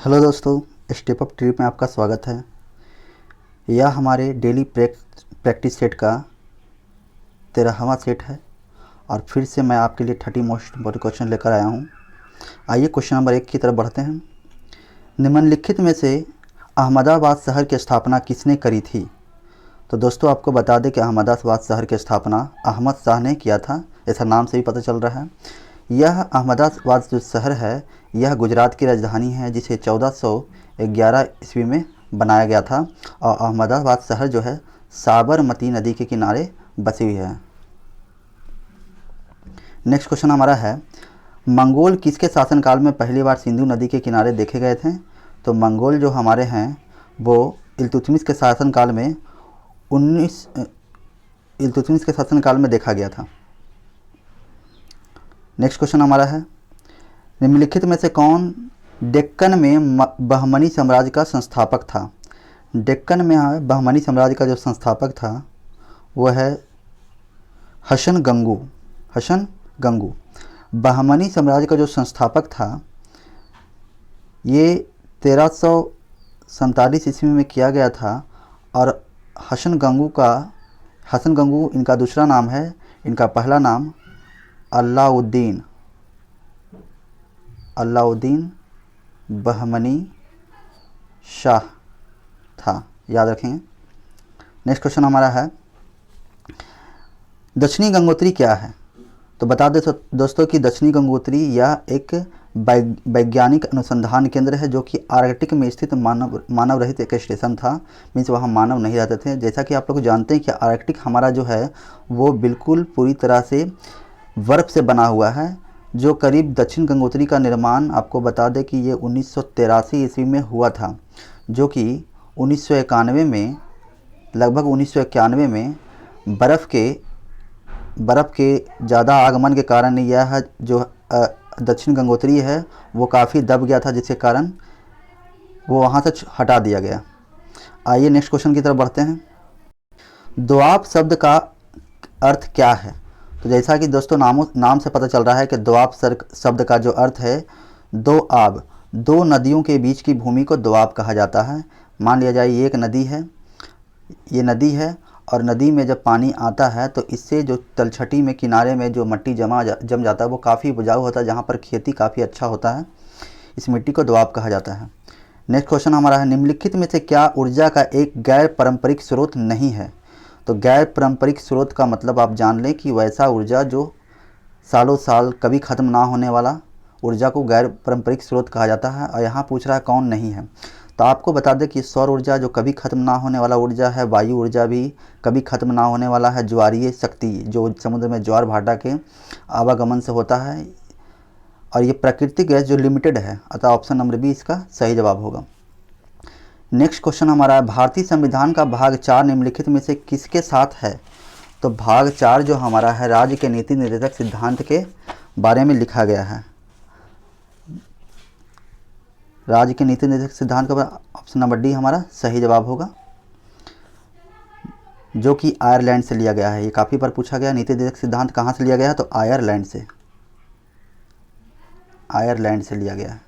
Hello दोस्तों, step up trip में आपका स्वागत है। यह हमारे डेली प्रैक्टिस सेट का 13वां सेट है और फिर से मैं आपके लिए 30 मोस्ट इम्पोर्टेंट क्वेश्चन लेकर आया हूँ। आइए क्वेश्चन नंबर 1 की तरफ बढ़ते हैं। निम्नलिखित में से अहमदाबाद शहर की स्थापना किसने करी थी? तो दोस्तों आपको बता दें कि अहमदाबाद शहर की स्थापना अहमद शाह ने किया था। ऐसा नाम से भी पता चल रहा है। यह अहमदाबाद जो शहर है यह गुजरात की राजधानी है, जिसे 1411 ईस्वी में बनाया गया था। और अहमदाबाद शहर जो है साबरमती नदी के किनारे बसी हुई है। नेक्स्ट क्वेश्चन हमारा है, मंगोल किसके शासनकाल में पहली बार सिंधु नदी के किनारे देखे गए थे? तो मंगोल जो हमारे हैं वो इल्तुतमिश के शासनकाल में 19 इल्तुतमिश के शासनकाल में देखा गया था। नेक्स्ट क्वेश्चन हमारा है, निम्नलिखित में से कौन डेक्कन में बहमनी साम्राज्य का संस्थापक था? डेक्कन में बहमनी साम्राज्य का जो संस्थापक था वो है हसन गंगू। हसन गंगू बहमनी साम्राज्य का जो संस्थापक था ये 1347 ईस्वी में किया गया था। और हसन गंगू इनका दूसरा नाम है। इनका पहला नाम अलाउद्दीन बहमनी शाह था, याद रखेंगे। नेक्स्ट क्वेश्चन हमारा है, दक्षिणी गंगोत्री क्या है? तो बता दें दोस्तों कि दक्षिणी गंगोत्री यह एक वैज्ञानिक अनुसंधान केंद्र है जो कि आर्कटिक में स्थित मानव रहित एक स्टेशन था। मीन्स वहाँ मानव नहीं रहते थे। जैसा कि आप लोग जानते हैं कि आर्कटिक हमारा जो है वो बिल्कुल पूरी तरह से बर्फ़ से बना हुआ है। जो करीब दक्षिण गंगोत्री का निर्माण आपको बता दें कि ये 1983 ईस्वी में हुआ था, जो कि 1991 में लगभग 1991 में बर्फ़ के ज़्यादा आगमन के कारण यह जो दक्षिण गंगोत्री है वो काफ़ी दब गया था, जिसके कारण वो वहाँ से हटा दिया गया। आइए नेक्स्ट क्वेश्चन की तरफ बढ़ते हैं। दोआब शब्द का अर्थ क्या है? तो जैसा कि दोस्तों नाम से पता चल रहा है कि दोआब शब्द का जो अर्थ है दो आब, दो नदियों के बीच की भूमि को दोआब कहा जाता है। मान लिया जाए ये एक नदी है, ये नदी है और नदी में जब पानी आता है तो इससे जो तलछटी में किनारे में जो मिट्टी जम जाता है वो काफ़ी उपजाऊ होता है, जहाँ पर खेती काफ़ी अच्छा होता है। इस मिट्टी को दोआब कहा जाता है। नेक्स्ट क्वेश्चन हमारा है, निम्नलिखित में से क्या ऊर्जा का एक गैर पारंपरिक स्रोत नहीं है? तो गैर पारंपरिक स्रोत का मतलब आप जान लें कि वैसा ऊर्जा जो सालों साल कभी ख़त्म ना होने वाला ऊर्जा को गैर पारंपरिक स्रोत कहा जाता है। और यहाँ पूछ रहा है कौन नहीं है। तो आपको बता दें कि सौर ऊर्जा जो कभी ख़त्म ना होने वाला ऊर्जा है, वायु ऊर्जा भी कभी ख़त्म ना होने वाला है, ज्वारीय शक्ति जो समुद्र में ज्वार भाटा के आवागमन से होता है, और ये प्राकृतिक गैस जो लिमिटेड है। अतः ऑप्शन नंबर बी इसका सही जवाब होगा। नेक्स्ट क्वेश्चन हमारा है, भारतीय संविधान का भाग 4 निम्नलिखित में से किसके साथ है? तो भाग 4 जो हमारा है राज्य के नीति निर्देशक सिद्धांत के बारे में लिखा गया है। राज्य के नीति निर्देशक सिद्धांत का ऑप्शन नंबर डी हमारा सही जवाब होगा, जो कि आयरलैंड से लिया गया है। ये काफ़ी बार पूछा गया, नीति निर्देशक सिद्धांत कहाँ से लिया गया है? तो आयरलैंड से लिया गया है।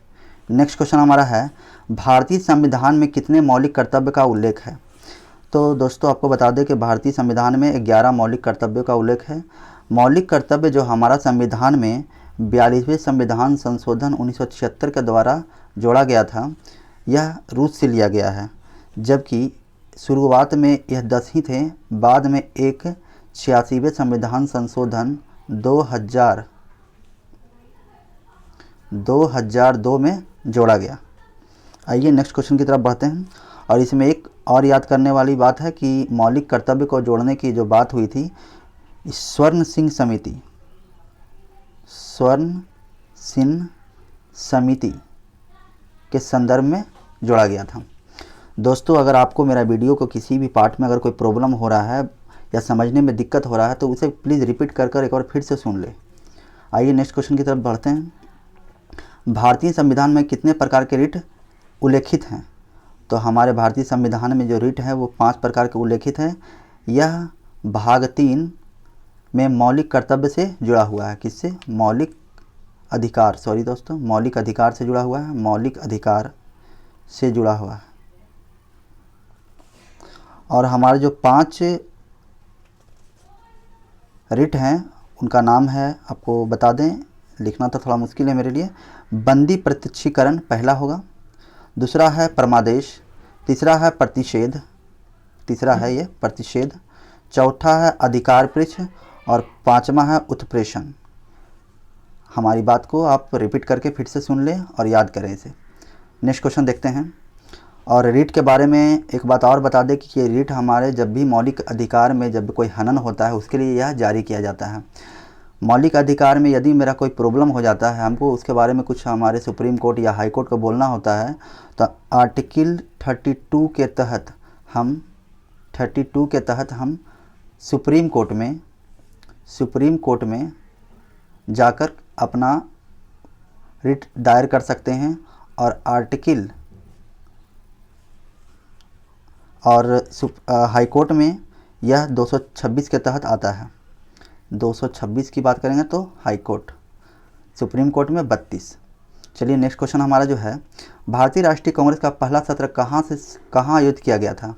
नेक्स्ट क्वेश्चन हमारा है, भारतीय संविधान में कितने मौलिक कर्तव्य का उल्लेख है? तो दोस्तों आपको बता दें कि भारतीय संविधान में 11 मौलिक कर्तव्यों का उल्लेख है। मौलिक कर्तव्य जो हमारा संविधान में 42वें संविधान संशोधन 1976 के द्वारा जोड़ा गया था, यह रूस से लिया गया है। जबकि शुरुआत में यह 10 ही थे, बाद में एक 86वें संविधान संशोधन 2002 में जोड़ा गया। आइए नेक्स्ट क्वेश्चन की तरफ बढ़ते हैं। और इसमें एक और याद करने वाली बात है कि मौलिक कर्तव्य को जोड़ने की जो बात हुई थी स्वर्ण सिंह समिति के संदर्भ में जोड़ा गया था। दोस्तों अगर आपको मेरा वीडियो को किसी भी पार्ट में अगर कोई प्रॉब्लम हो रहा है या समझने में दिक्कत हो रहा है तो उसे प्लीज़ रिपीट कर एक बार फिर से सुन ले। आइए नेक्स्ट क्वेश्चन की तरफ बढ़ते हैं। भारतीय संविधान में कितने प्रकार के रिट उल्लेखित हैं? तो हमारे भारतीय संविधान में जो रिट है वो 5 प्रकार के उल्लेखित हैं। यह भाग 3 में मौलिक कर्तव्य से जुड़ा हुआ है। किससे? मौलिक अधिकार से जुड़ा हुआ है। मौलिक अधिकार से जुड़ा हुआ है। और हमारे जो 5 रिट हैं उनका नाम है, आपको बता दें, लिखना तो थोड़ा मुश्किल है मेरे लिए। बंदी प्रत्यक्षीकरण पहला होगा, दूसरा है परमादेश, तीसरा है प्रतिषेध, तीसरा है ये प्रतिषेध, चौथा है अधिकार पृच्छ और पांचवा है उत्प्रेषण। हमारी बात को आप रिपीट करके फिर से सुन लें और याद करें इसे। नेक्स्ट क्वेश्चन देखते हैं। और रीट के बारे में एक बात और बता दें कि ये रीट हमारे जब भी मौलिक अधिकार में जब कोई हनन होता है उसके लिए यह जारी किया जाता है। मौलिक अधिकार में यदि मेरा कोई प्रॉब्लम हो जाता है, हमको उसके बारे में कुछ हमारे सुप्रीम कोर्ट या हाई कोर्ट को बोलना होता है, तो आर्टिकल 32 के तहत हम सुप्रीम कोर्ट में जाकर अपना रिट दायर कर सकते हैं। और आर्टिकल और हाई कोर्ट में यह 226 के तहत आता है। 226 की बात करेंगे तो हाई कोर्ट, सुप्रीम कोर्ट में 32। चलिए नेक्स्ट क्वेश्चन हमारा जो है, भारतीय राष्ट्रीय कांग्रेस का पहला सत्र कहाँ आयोजित किया गया था?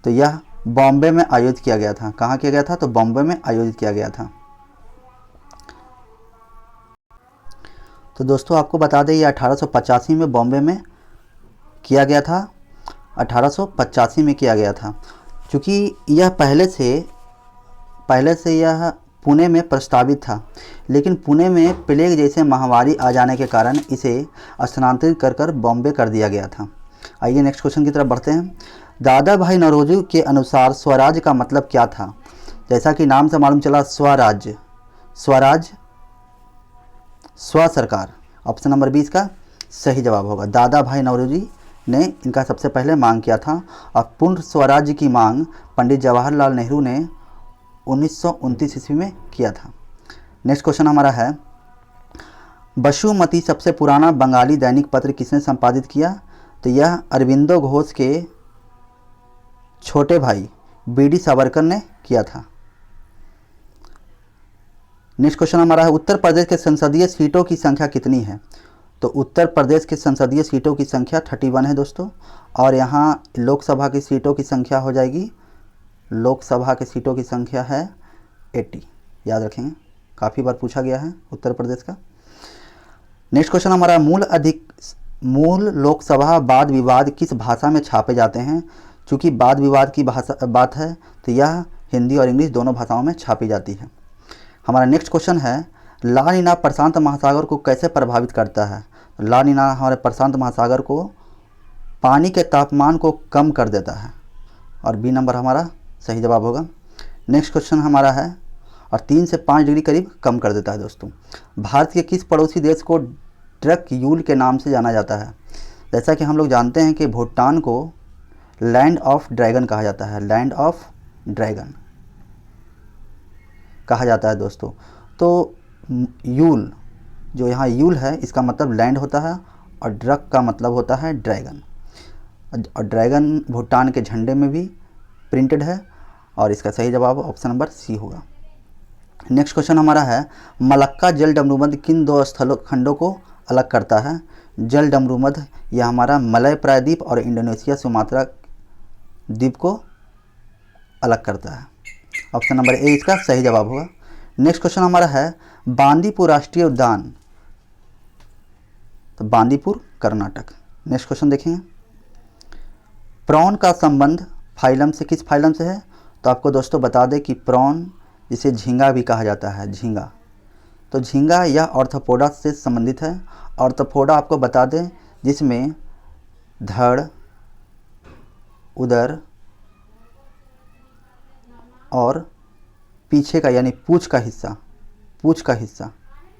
तो यह बॉम्बे में आयोजित किया गया था। कहाँ किया गया था? तो बॉम्बे में आयोजित किया गया था। तो दोस्तों आपको बता दें, यह 1885 में बॉम्बे में किया गया था। 1885 में किया गया था। चूँकि यह पहले से यह पुणे में प्रस्तावित था, लेकिन पुणे में प्लेग जैसे महामारी आ जाने के कारण इसे स्थानांतरित कर बॉम्बे कर दिया गया था। आइए नेक्स्ट क्वेश्चन की तरफ बढ़ते हैं। दादा भाई नौरोजी के अनुसार स्वराज का मतलब क्या था? जैसा कि नाम से मालूम चला, स्वराज स्व सरकार। ऑप्शन नंबर 20 का सही जवाब होगा। दादा भाई नौरोजी ने इनका सबसे पहले मांग किया था और पूर्ण स्वराज्य की मांग पंडित जवाहरलाल नेहरू ने 1929 ईस्वी में किया था। नेक्स्ट क्वेश्चन हमारा है, बसुमती सबसे पुराना बंगाली दैनिक पत्र किसने संपादित किया? तो यह अरविंदो घोष के छोटे भाई बीडी सावरकर ने किया था। नेक्स्ट क्वेश्चन हमारा है, उत्तर प्रदेश के संसदीय सीटों की संख्या कितनी है? तो उत्तर प्रदेश के संसदीय सीटों की संख्या 31 है दोस्तों। और यहाँ लोकसभा की सीटों की संख्या हो जाएगी, लोकसभा के सीटों की संख्या है 80। याद रखेंगे, काफ़ी बार पूछा गया है उत्तर प्रदेश का। नेक्स्ट क्वेश्चन हमारा, मूल लोकसभा वाद विवाद किस भाषा में छापे जाते हैं? चूँकि वाद विवाद की बात है तो यह हिंदी और इंग्लिश दोनों भाषाओं में छापी जाती है। हमारा नेक्स्ट क्वेश्चन है, ला नीना प्रशांत महासागर को कैसे प्रभावित करता है? ला नीना हमारे प्रशांत महासागर को पानी के तापमान को कम कर देता है और बी नंबर हमारा सही जवाब होगा। नेक्स्ट क्वेश्चन हमारा है, और 3 से 5 डिग्री करीब कम कर देता है दोस्तों। भारत के किस पड़ोसी देश को ड्रक यूल के नाम से जाना जाता है? जैसा कि हम लोग जानते हैं कि भूटान को लैंड ऑफ ड्रैगन कहा जाता है, लैंड ऑफ ड्रैगन कहा जाता है दोस्तों। तो यूल, जो यहाँ यूल है इसका मतलब लैंड होता है और ड्रग का मतलब होता है ड्रैगन। और ड्रैगन भूटान के झंडे में भी प्रिंटेड है और इसका सही जवाब ऑप्शन नंबर सी होगा। नेक्स्ट क्वेश्चन हमारा है, मलक्का जल डमरूमध्य किन 2 खंडों को अलग करता है? जल डमरूमध्य यह हमारा मलय प्रायद्वीप और इंडोनेशिया सुमात्रा द्वीप को अलग करता है। ऑप्शन नंबर ए इसका सही जवाब होगा। नेक्स्ट क्वेश्चन हमारा है, बांदीपुर राष्ट्रीय उद्यान, तो बांदीपुर कर्नाटक। नेक्स्ट क्वेश्चन देखेंगे, प्रॉन का संबंध फाइलम से किस फाइलम से है? तो आपको दोस्तों बता दें कि प्रॉन जिसे झींगा भी कहा जाता है, झींगा, तो झींगा यह ऑर्थोपोडा से संबंधित है। ऑर्थोपोडा आपको बता दें जिसमें धड़, उदर और पीछे का यानी पूँछ का हिस्सा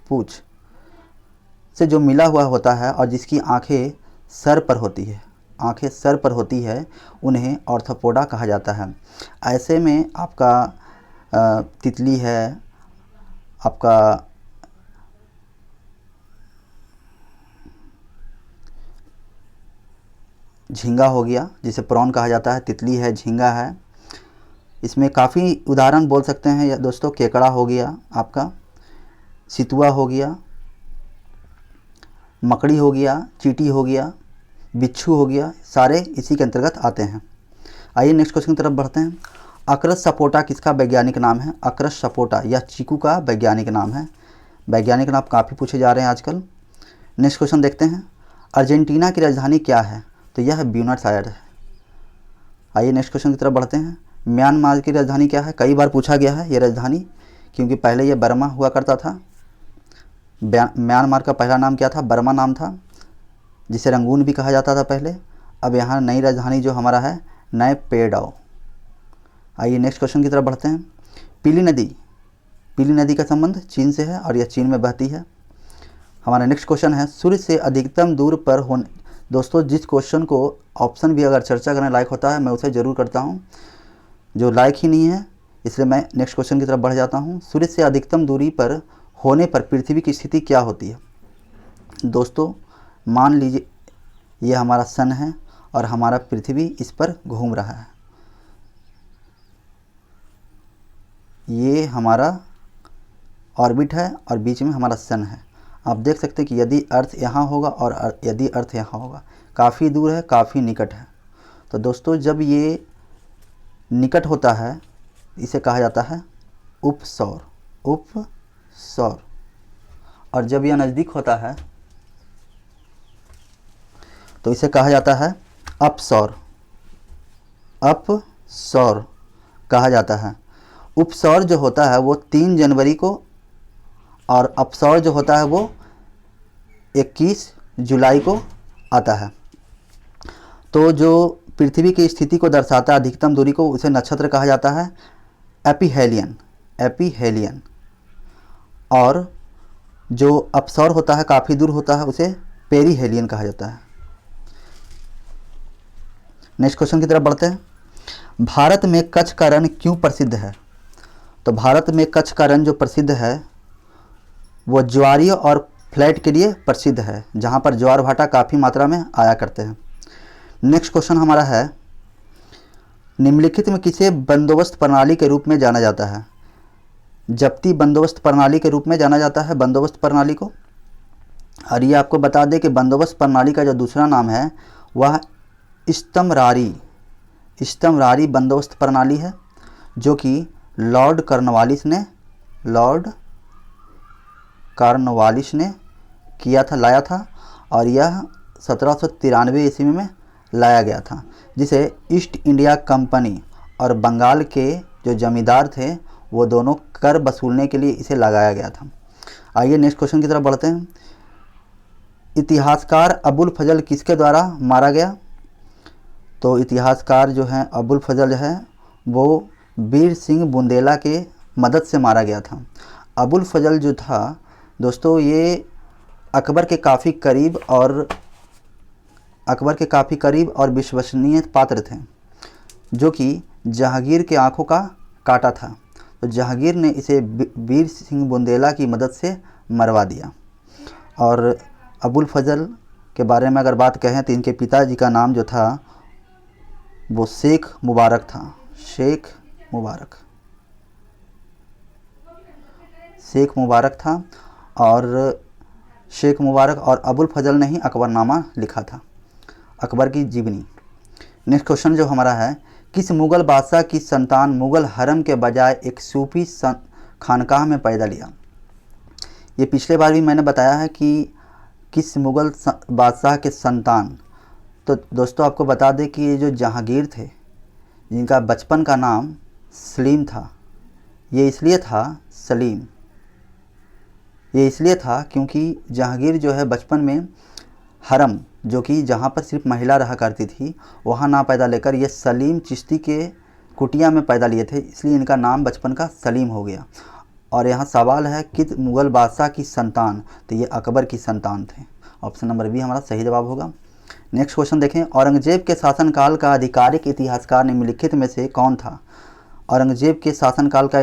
पूँछ से जो मिला हुआ होता है और जिसकी आंखें सर पर होती है उन्हें ऑर्थोपोडा कहा जाता है। ऐसे में आपका तितली है, आपका झींगा हो गया जिसे प्रॉन कहा जाता है, तितली है, झींगा है। इसमें काफ़ी उदाहरण बोल सकते हैं दोस्तों, केकड़ा हो गया, आपका सितुआ हो गया, मकड़ी हो गया, चींटी हो गया, बिच्छू हो गया, सारे इसी के अंतर्गत आते हैं। आइए नेक्स्ट क्वेश्चन की तरफ बढ़ते हैं। अक्रस सपोटा किसका वैज्ञानिक नाम है? अक्रस सपोटा यह चीकू का वैज्ञानिक नाम है। वैज्ञानिक नाम काफ़ी पूछे जा रहे हैं आजकल। नेक्स्ट क्वेश्चन देखते हैं। अर्जेंटीना की राजधानी क्या है? तो यह ब्यूनस आयर्स है। आइए नेक्स्ट क्वेश्चन की तरफ बढ़ते हैं। म्यांमार की राजधानी क्या है? कई बार पूछा गया है ये राजधानी, क्योंकि पहले ये बर्मा हुआ करता था। म्यांमार का पहला नाम क्या था? बर्मा नाम था, जिसे रंगून भी कहा जाता था पहले। अब यहाँ नई राजधानी जो हमारा है नए पेडाओ। आइए नेक्स्ट क्वेश्चन की तरफ बढ़ते हैं। पीली नदी का संबंध चीन से है और यह चीन में बहती है। हमारा नेक्स्ट क्वेश्चन है सूर्य से अधिकतम दूर पर होने। दोस्तों जिस क्वेश्चन को ऑप्शन भी अगर चर्चा करने लायक होता है मैं उसे ज़रूर करता हूँ, जो लायक ही नहीं है इसलिए मैं नेक्स्ट क्वेश्चन की तरफ बढ़ जाता हूँ। सूर्य से अधिकतम दूरी पर होने पर पृथ्वी की स्थिति क्या होती है? दोस्तों मान लीजिए ये हमारा सन है और हमारा पृथ्वी इस पर घूम रहा है। ये हमारा ऑर्बिट है और बीच में हमारा सन है। आप देख सकते हैं कि यदि अर्थ यहाँ होगा और यदि अर्थ यहाँ होगा, काफ़ी दूर है काफ़ी निकट है। तो दोस्तों जब ये निकट होता है इसे कहा जाता है उपसौर, और जब यह नज़दीक होता है तो इसे कहा जाता है अपसौर कहा जाता है। उपसौर जो होता है वो 3 जनवरी को और अपसौर जो होता है वो 21 जुलाई को आता है। तो जो पृथ्वी की स्थिति को दर्शाता है अधिकतम दूरी को, उसे नक्षत्र कहा जाता है एपीहेलियन, और जो अपसौर होता है काफ़ी दूर होता है उसे पेरीहेलियन कहा जाता है। नेक्स्ट क्वेश्चन की तरफ बढ़ते हैं। भारत में कच्छ का रण क्यों प्रसिद्ध है? तो भारत में कच्छ का रण जो प्रसिद्ध है वो ज्वारीय और फ्लैट के लिए प्रसिद्ध है, जहाँ पर ज्वार भाटा काफ़ी मात्रा में आया करते हैं। नेक्स्ट क्वेश्चन हमारा है निम्नलिखित में किसे बंदोबस्त प्रणाली के रूप में जाना जाता है? जब्ती बंदोबस्त प्रणाली के रूप में जाना जाता है बंदोबस्त प्रणाली को। और ये आपको बता दें कि बंदोबस्त प्रणाली का जो दूसरा नाम है वह इस्तमरारी बंदोबस्त प्रणाली है, जो कि लॉर्ड कॉर्नवालिस ने लाया था, और यह 1793 ईस्वी में लाया गया था, जिसे ईस्ट इंडिया कंपनी और बंगाल के जो जमींदार थे वो दोनों कर वसूलने के लिए इसे लगाया गया था। आइए नेक्स्ट क्वेश्चन की तरफ बढ़ते हैं। इतिहासकार अबुल फजल किसके द्वारा मारा गया? तो इतिहासकार जो हैं अबुल फजल है वो वीर सिंह बुंदेला के मदद से मारा गया था। अबुल फजल जो था दोस्तों ये अकबर के काफ़ी करीब और विश्वसनीय पात्र थे, जो कि जहांगीर के आंखों का काटा था। तो जहांगीर ने इसे वीर सिंह बुंदेला की मदद से मरवा दिया। और अबुल फजल के बारे में अगर बात कहें तो इनके पिताजी का नाम जो था वो शेख मुबारक था। शेख मुबारक था और शेख मुबारक और अबुल फजल ने ही अकबरनामा लिखा था, अकबर की जीवनी। नेक्स्ट क्वेश्चन जो हमारा है, किस मुग़ल बादशाह की संतान मुग़ल हरम के बजाय एक सूफी खानकाह में पैदा लिया? ये पिछले बार भी मैंने बताया है कि किस मुग़ल बादशाह के संतान। तो दोस्तों आपको बता दें कि ये जो जहांगीर थे जिनका बचपन का नाम सलीम था, ये इसलिए था क्योंकि जहांगीर जो है बचपन में हरम, जो कि जहाँ पर सिर्फ महिला रहा करती थी, वहाँ ना पैदा लेकर ये सलीम चिश्ती के कुटिया में पैदा लिए थे, इसलिए इनका नाम बचपन का सलीम हो गया। और यहाँ सवाल है कि मुग़ल बादशाह की संतान, तो ये अकबर की संतान थे। ऑप्शन नंबर बी हमारा सही जवाब होगा। नेक्स्ट क्वेश्चन देखें। औरंगजेब के शासनकाल का आधिकारिक इतिहासकार निम्नलिखित में से कौन था? औरंगजेब के शासनकाल का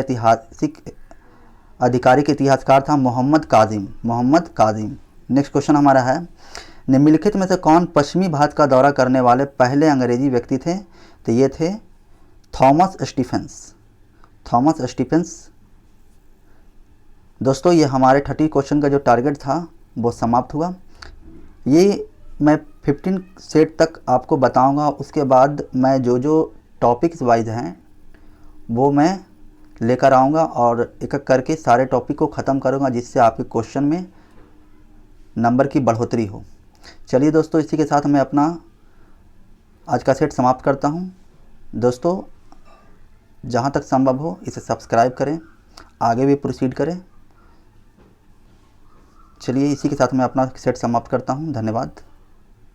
आधिकारिक इतिहासकार था मोहम्मद काजिम। नेक्स्ट क्वेश्चन हमारा है, निम्नलिखित में से कौन पश्चिमी भारत का दौरा करने वाले पहले अंग्रेजी व्यक्ति थे? तो ये थे थॉमस स्टीफेंस। दोस्तों ये हमारे 30 क्वेश्चन का जो टारगेट था वो समाप्त हुआ। ये मैं 15 सेट तक आपको बताऊंगा। उसके बाद मैं जो जो टॉपिक्स वाइज हैं वो मैं लेकर आऊँगा और एक एक करके सारे टॉपिक को ख़त्म करूँगा, जिससे आपके क्वेश्चन में नंबर की बढ़ोतरी हो। चलिए दोस्तों, इसी के साथ मैं अपना आज का सेट समाप्त करता हूँ। दोस्तों, जहाँ तक संभव हो इसे सब्सक्राइब करें, आगे भी प्रोसीड करें। चलिए, इसी के साथ मैं अपना सेट समाप्त करता हूँ। धन्यवाद।